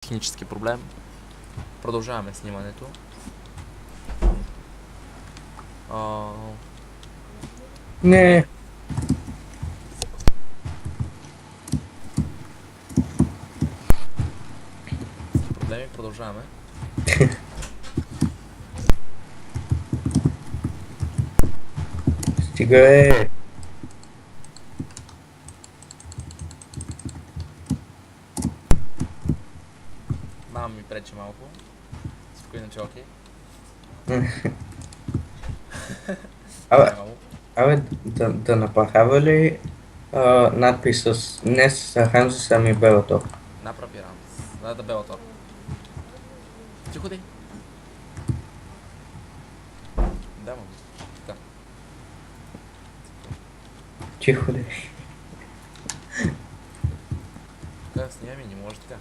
Технически проблем. Продължаваме снимането. Не. Проблеми, продължаваме. Стига е. Мама ми пречи малко. Всичко иначе окей. Абе, Мамо. да направя ли надпис с не с Ханзо, ами Белото? Направи Рамс. Да бе тор. Тихо дай. Да, мамо. Така. Тихо ли? Така снимаме, не може така.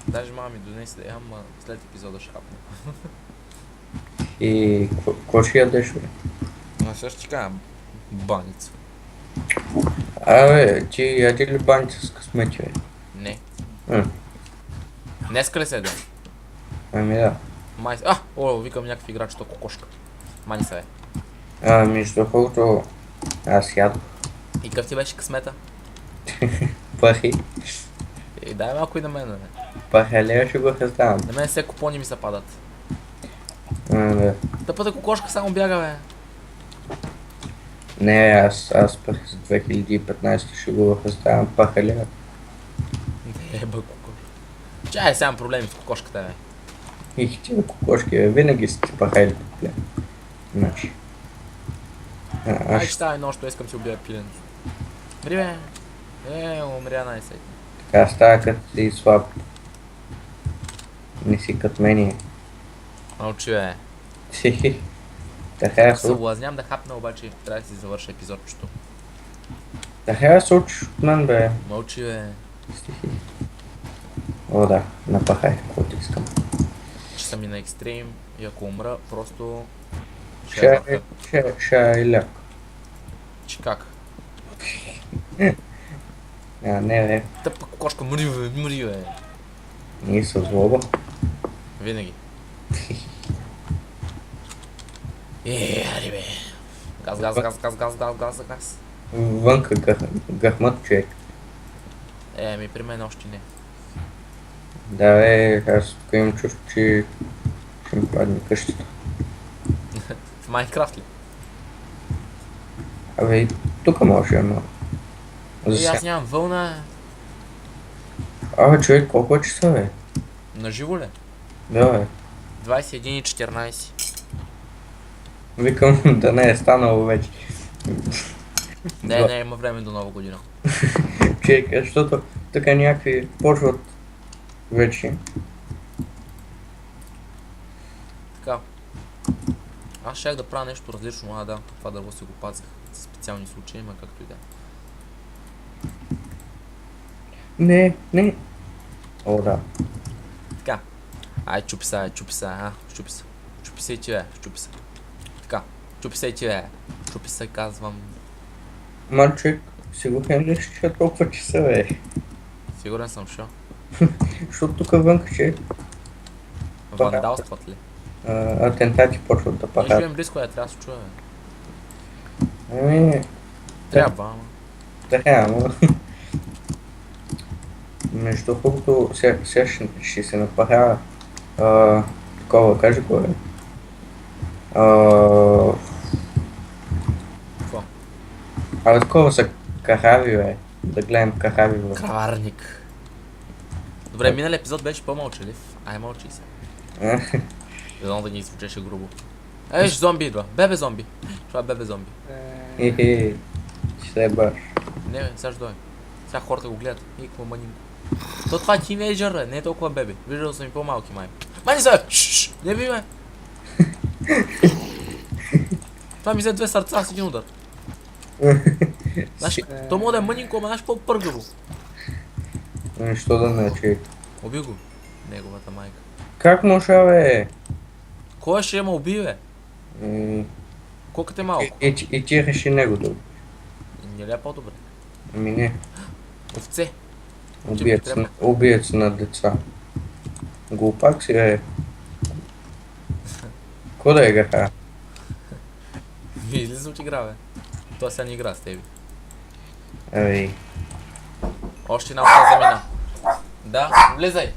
Даже мама ми донесе да ям, след епизода ще хапна. И какво ще ядеш, бе? Но сега ще ти кажа баница. Абе, ти яди ли баница с късмети, бе? Не. М, Днеска ли седа? Ами да. Май... викам някакви играч, то кокошка. Мани се Между другото, аз ядох И какъв ти беше късмета? пари. Дай малко и на мен, бе. Паралел ще го раздавам. На мен все купони ми се падат. Да. Тъпата кокошка само бяга, бе. Не, аз през 2015 ще го раздавам паралел. Не, бе, кокошка. Чай, сега имам проблеми с кокошката, бе. И тия кокошки, бе, винаги са ти паралели. Значи. Ай, Аз че става нощ, искам си убия пиленцо. Мри, бе. Умря най-сетне. така става като си слаб. Не си като мене. Мълчи, бе. Така се Съблазням да хапна, обаче трябва да си завърша епизодчето. така се учиш от мен, бе. Мълчи, бе. Стихи. О, да, напахай, каквото искам. Че съм и на екстрим и ако умра, просто... Ще е завърха. Ще е ляк. Че как? Не, бе, Тъпа кокошка, мри, бе. ние са злоба. Винаги. Ари, бе. Газ. Вънка гахмат човек. Ми при мен още не. Да, бе, аз тук имам чувство, че ще ми падне къщата. В Майнкрафт ли? Абе, и тук може, но... Аз нямам вълна. Абе, човек, колко часа, бе? На живо ли? Да, бе. 21:14. Викам да не е станало вече. Не, има време до нова година. Човек, защото тук някакви почват вече. Така. Аз щях да правя нещо различно, да. Това дърво си го пазих. За специални случаи, ма както и да. Не. О, да. Така. Ай, чупи се. Чупи се и ти, бе. Така. Чупи се и ти, бе. Чупи се, казвам. Мальчик, сигурен ли ще толкова часа, бе? Сигурен съм, шо. Защото тук вънка, че Вандалстват ли? атентати почват да Ние пахат. живеем близко, трябва да се чуе, бе. Ами, Трябва, ама. така, ама... Между другото, сега ще се направя такова, кажи го, бе. Какво? Абе, такова са кахави, бе. Да гледам кахави, бе. Краварник. Добре, миналия епизод беше по-мълчалив. Ай, мълчи се. Едно да ни звучеше грубо. Виж, зомби идва. Бебе зомби. Това е бебе зомби. Хе-хе, ще е баш. Не, бе, сега ще дойде. Сега хората го гледат. И какво манинко. Това е тинейджър, бе. Не е толкова бебе. Виждал съм и по-малки, май. Мани се, бе! Шшш! Не би, бе! Това ми взе 2 сърца с един удар. Знаеш, то мога да е мънинко, ама знаеш по-пъргаво. Що да не, човек? Уби го. Неговата майка. Как може, бе? Кой ще ма уби, бе? Колкото е малко. И ти реши него да. Не ли е по-добре? Ами не. Овце. Убиец на деца. Глупак си е. Какво да игра? Излиза от игра, бе. Това сега не игра с тебе. Ей, Още една овца замина. Да, влизай.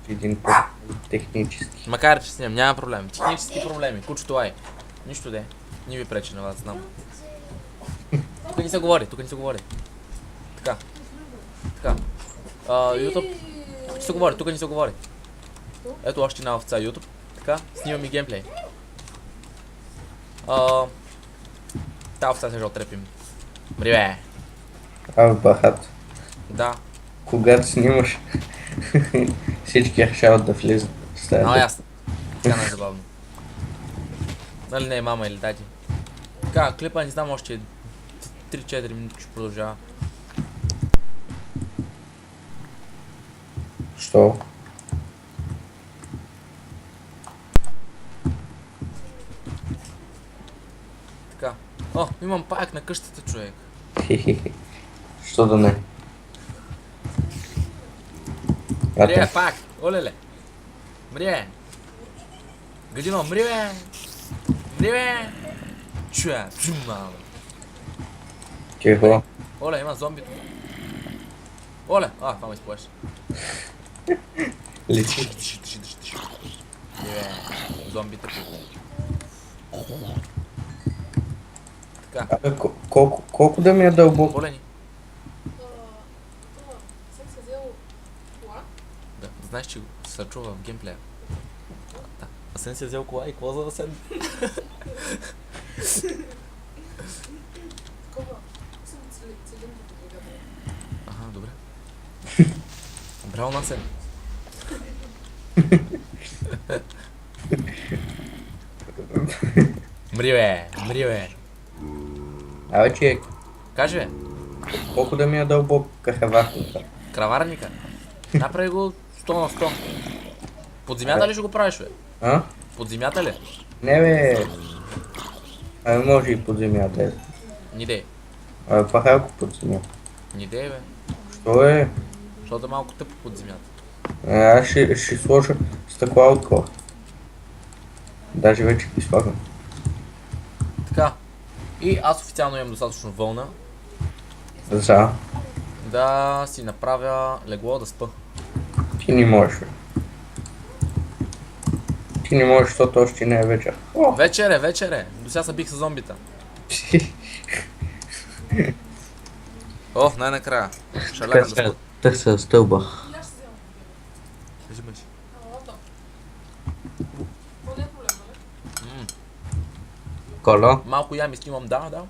един по-технически. Макар че снимам, няма проблем. Технически проблеми, кучето ай. Нищо де. Не ви пречи на вас, знам. Тук не се говори, тук не се говори. Така. Така. YouTube. Тук не се говори, тук не се говори. Ето още една овца YouTube. Така, снимам и геймплей. Та овца ще отрепим. Бриве. Бахат. Да. Когато снимаш, всички решават да влизат в Но стаята. ясно. Така най-забавно. Нали не е мама или тати. Така, клипа не знам още 3-4 минути ще продължава. Що? Така. О, имам пак на къщата, човек. Хе-хе-хе. Що да не? Мрие, пак! Олеле! Мрие! Гадино, мрие! Мрие! Чуя, чума! Тихо. Оле, има зомби тук. Оле! Това ме изплаши. Личи. Тиши. Мрие! Зомбите тук. Така. Абе, колко да ми е дълбоко? Оле ни. Да, знаеш, че се чува в геймплея. Да. Асен си е взел кола и какво за Асен? Аха, добре. Браво на Асен. Мри бе. Абе, че Кажи бе, колко да ми е дълбоко кахаватника? краварника. Направи го 100 на 100. Под земята ли ще го правиш бе? А? Под земята ли? Не бе. Абе, може и под земята е. Ни дей. Абе, пахалко под земята. Ни дей бе. Що е? Защото е малко тъпо под земята. Аз ще сложа стъкла отгоре. Даже вече ги слагам. Така. И аз официално имам достатъчно вълна За. да си направя легло да спа. Ти не можеш. Ти не можеш, защото още не е вечер. О! Вечере. До сега се бих с зомбита. О, най-накрая. Ще лягам да спа. Търся стълба. Взимай си. Кола? Малко ям и снимам, да.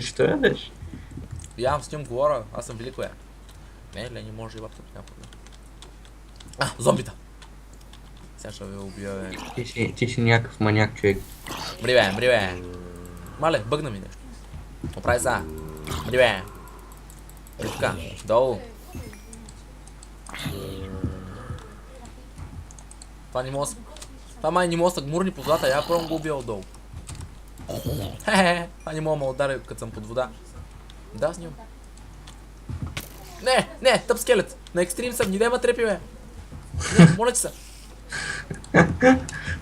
Що ядеш? Ям, снимам, говоря, аз съм велико я. Не, не може и лаптоп, няма проблем. Зомбита! Сега ще ви убия, бе. Ти си някакъв маняк, човек. Мри бе. Мале, бъгна ми нещо. Оправи са. Мри бе. Ей така, долу. Това не мога. Това май не мога да гмурни под водата, я първо го убия отдолу. Хе-хе, това не мога да ме ударя като съм под вода. Да, снимам. Не, тъп скелет. На екстрим съм, не дай ма трепи, бе. Не, моля ти се.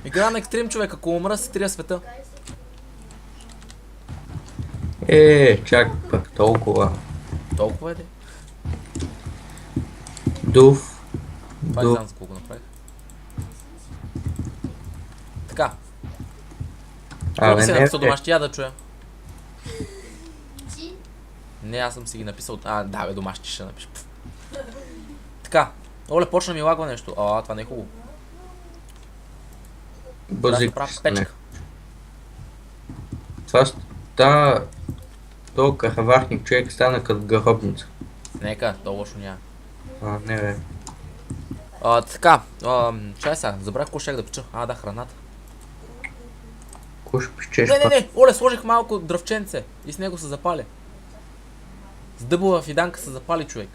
Игра на екстрим, човек, ако умра се трия света. Чак пък толкова. Толкова е, де. Дув. Това не знам за колко направих. Така. Колко си написал домашни, я да чуя. Не, аз съм си ги написал. Да бе, домашни ще напиша. Така. Оле, почна ми лагва нещо. Това не е хубаво. Бързик. Печка. Това то кахаварник човек стана като гробница. Нека, то лошо няма. Не бе. Така. Чай сега, забравих какво щях да печа. Да, храната. Куш пищеш Не, оле, сложих малко дръвченце и с него се запали. С дъбова фиданка се запали, човек.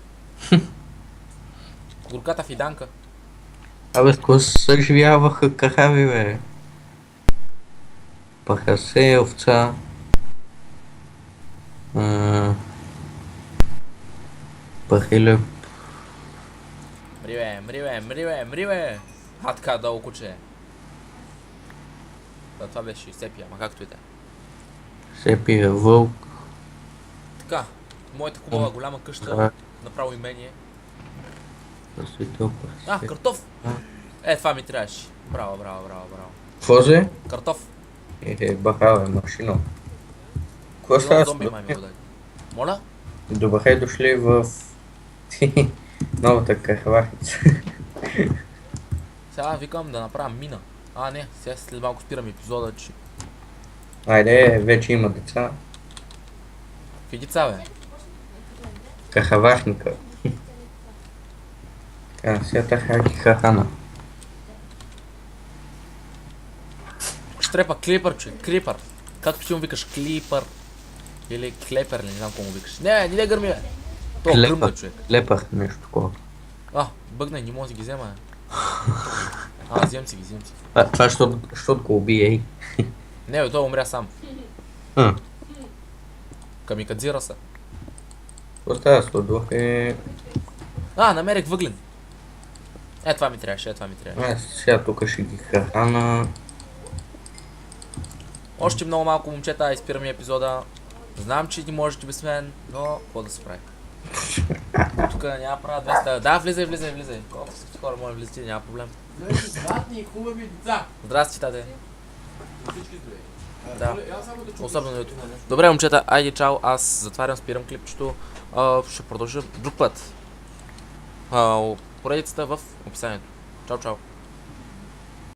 Горката фиданка. Абе, с какво се съживяваха кахави, бе? Пахасе, овца. Пахиле. Мри бе! А така, долу куче. Да, това беше сепия, ама както и да е. Сепия, вълк. Така, моята хубава голяма къща, Да. направо имение. Просветъл, просветъл. Картоф! А. Това ми трябваше. Браво. Какво зе? Картоф. Бахаве, машина. Какво Било става? зомби, май ми го даде. Моля? Добре дошли в новата кахвахица. Сега викам да направя мина. Не, сега след малко спирам епизода, че... Айде, вече има деца. Какви деца, бе? Кахавахника. Така, сега тахаки хахана. Ще трябва клипър, човек, клипър. Както ти му викаш, клипър. Или клепер, не знам какво му викаш. Не гърми, бе. То гръмна, човек. Лепах нещо такова. Бъгнай, не мога да си ги взема, бе. Взем си ги. Това защото го убие, ей. Не, бе, той умря сам. А, Камикадзира се. какво става с това? Намерих въглен. Това ми трябваше, Сега тук ще ги хахана. Още много малко, момчета, изпираме епизода. Знам, че ти можете без мен, но какво да се прави? Тук няма права 200. Да, влизай. Колко всички хора може да влизате, няма проблем. Знаеш, златни и хубави деца. Здрасти, тате. Всички здравей. Да. Я само да чуя. Особено ето. Добре, момчета, айде, чао. Аз затварям, спирам клипчето. Ще продължа друг път. Поредицата в описанието. Чао.